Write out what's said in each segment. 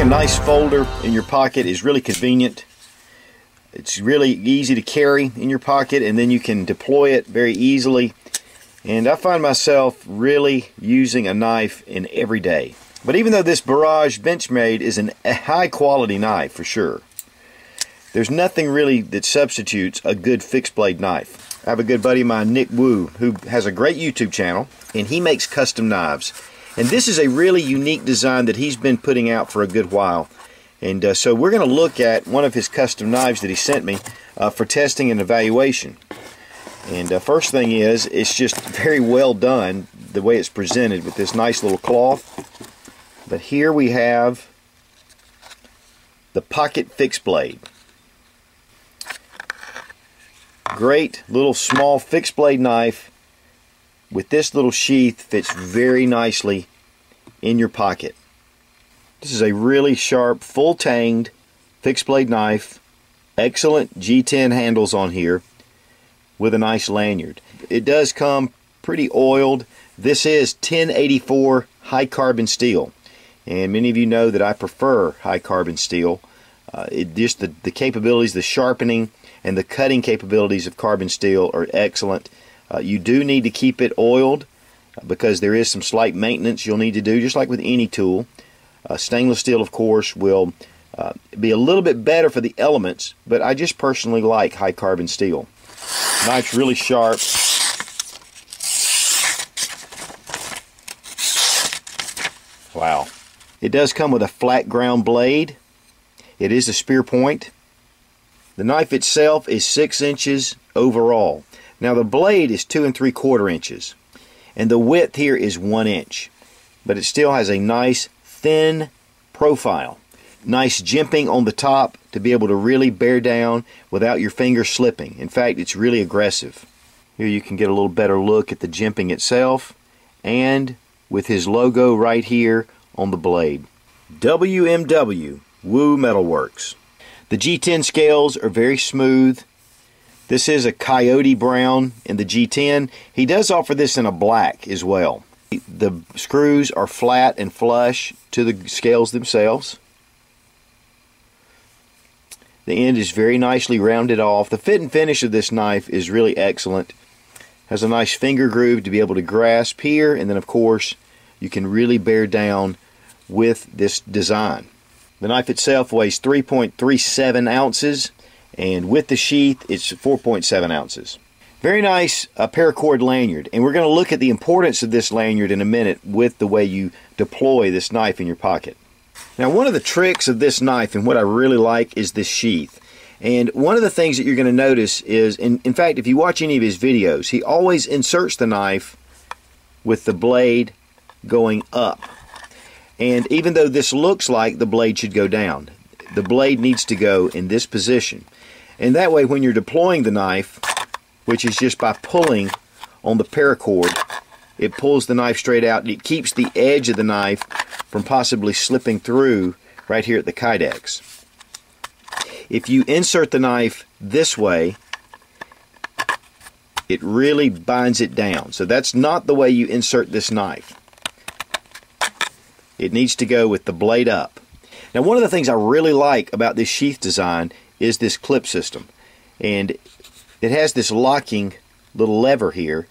a nice folder in your pocket is really convenient. It's really easy to carry in your pocket, and then you can deploy it very easily. And I find myself really using a knife in every day. But even though this Barrage Benchmade is a high quality knife for sure, there's nothing really that substitutes a good fixed blade knife. I have a good buddy of mine, Nick Wu, who has a great YouTube channel, and he makes custom knives. And this is a really unique design that he's been putting out for a good while. And so we're going to look at one of his custom knives that he sent me for testing and evaluation. And first thing is, it's just very well done the way it's presented with this nice little cloth. But here we have the Pocket Fixed Blade. Great little small fixed blade knife with this little sheath, fits very nicely in your pocket. This is a really sharp, full-tanged fixed blade knife. Excellent G10 handles on here with a nice lanyard. It does come pretty oiled. This is 1084 high carbon steel, and many of you know that I prefer high carbon steel. Just the capabilities, the sharpening and the cutting capabilities of carbon steel are excellent. You do need to keep it oiled because there is some slight maintenance you'll need to do, just like with any tool. Stainless steel, of course, will be a little bit better for the elements, but I just personally like high carbon steel. Knife's really sharp. Wow. It does come with a flat ground blade. It is a spear point. The knife itself is 6 inches overall. Now the blade is 2 3/4 inches, and the width here is 1 inch, but it still has a nice thin profile. Nice jimping on the top to be able to really bear down without your fingers slipping. In fact, it's really aggressive. Here you can get a little better look at the jimping itself, and with his logo right here on the blade. WMW, Wu Metalworks. The G10 scales are very smooth. This is a coyote brown in the G10. He does offer this in a black as well. The screws are flat and flush to the scales themselves. The end is very nicely rounded off. The fit and finish of this knife is really excellent. Has a nice finger groove to be able to grasp here, and then of course you can really bear down with this design. The knife itself weighs 3.37 ounces, and with the sheath it's 4.7 ounces. Very nice paracord lanyard, and we're going to look at the importance of this lanyard in a minute with the way you deploy this knife in your pocket. Now, one of the tricks of this knife and what I really like is this sheath. And one of the things that you're going to notice is, in fact, if you watch any of his videos, he always inserts the knife with the blade going up. And even though this looks like the blade should go down, the blade needs to go in this position. And that way, when you're deploying the knife, which is just by pulling on the paracord, it pulls the knife straight out, and it keeps the edge of the knife from possibly slipping through right here at the kydex. If you insert the knife this way, it really binds it down. So that's not the way you insert this knife. It needs to go with the blade up. Now, one of the things I really like about this sheath design is this clip system. And it has this locking little lever here.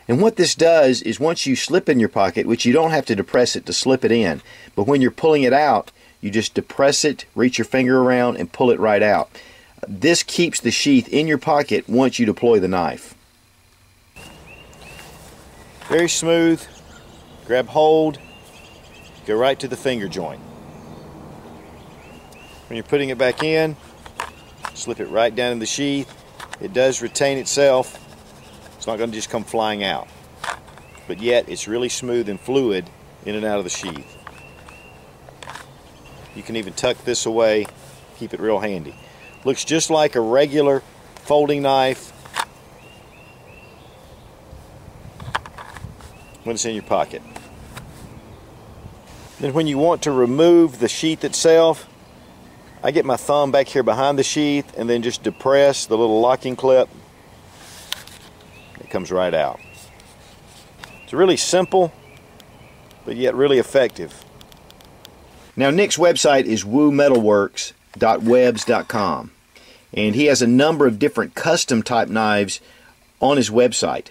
And what this does is, once you slip in your pocket, which you don't have to depress it to slip it in, but when you're pulling it out, you just depress it, reach your finger around, and pull it right out. This keeps the sheath in your pocket once you deploy the knife. Very smooth. Grab hold, go right to the finger joint. When you're putting it back in, slip it right down in the sheath. It does retain itself. It's not going to just come flying out, but yet it's really smooth and fluid in and out of the sheath. You can even tuck this away, keep it real handy. Looks just like a regular folding knife when it's in your pocket. Then when you want to remove the sheath itself, I get my thumb back here behind the sheath and then just depress the little locking clip. It comes right out. It's really simple, but yet really effective. Now, Nick's website is woometalworks.webs.com, and he has a number of different custom type knives on his website.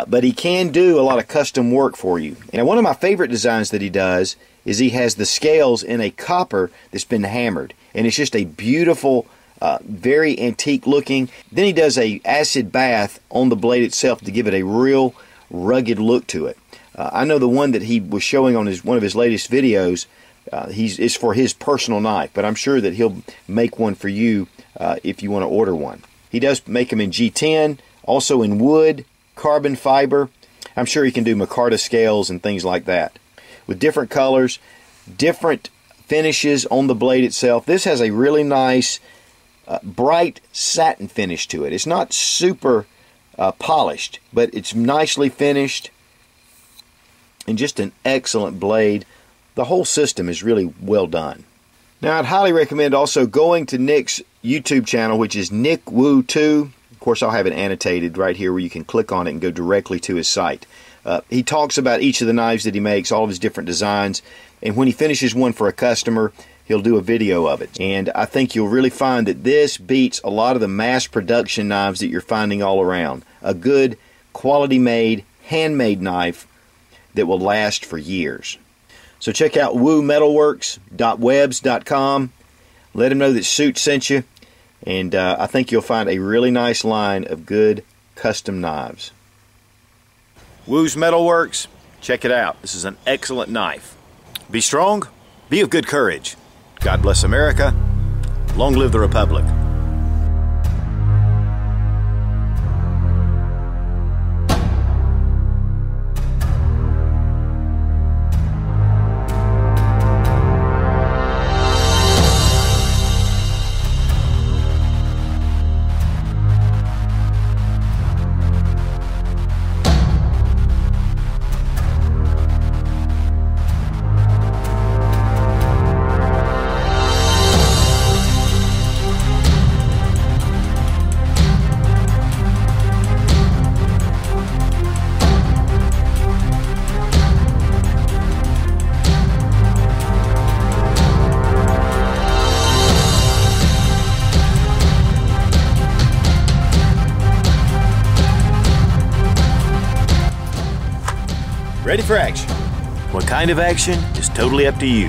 But he can do a lot of custom work for you. And one of my favorite designs that he does is he has the scales in a copper that's been hammered. And it's just a beautiful, very antique looking. Then he does a acid bath on the blade itself to give it a real rugged look to it. I know the one that he was showing on one of his latest videos, is for his personal knife. But I'm sure that he'll make one for you if you want to order one. He does make them in G10, also in wood, carbon fiber. I'm sure he can do micarta scales and things like that with different colors, different finishes on the blade itself. This has a really nice bright satin finish to it. It's not super polished, but it's nicely finished and just an excellent blade. The whole system is really well done. Now, I'd highly recommend also going to Nick's YouTube channel, which is Nick Woo 2. Of course, I'll have it annotated right here where you can click on it and go directly to his site. He talks about each of the knives that he makes, all of his different designs, and when he finishes one for a customer, he'll do a video of it. And I think you'll really find that this beats a lot of the mass production knives that you're finding all around. A good, quality-made, handmade knife that will last for years. So check out woometalworks.webs.com. Let him know that Suit sent you. And I think you'll find a really nice line of good custom knives. Woo's Metalworks, check it out. This is an excellent knife. Be strong, be of good courage. God bless America. Long live the Republic. Ready for action. What kind of action is totally up to you.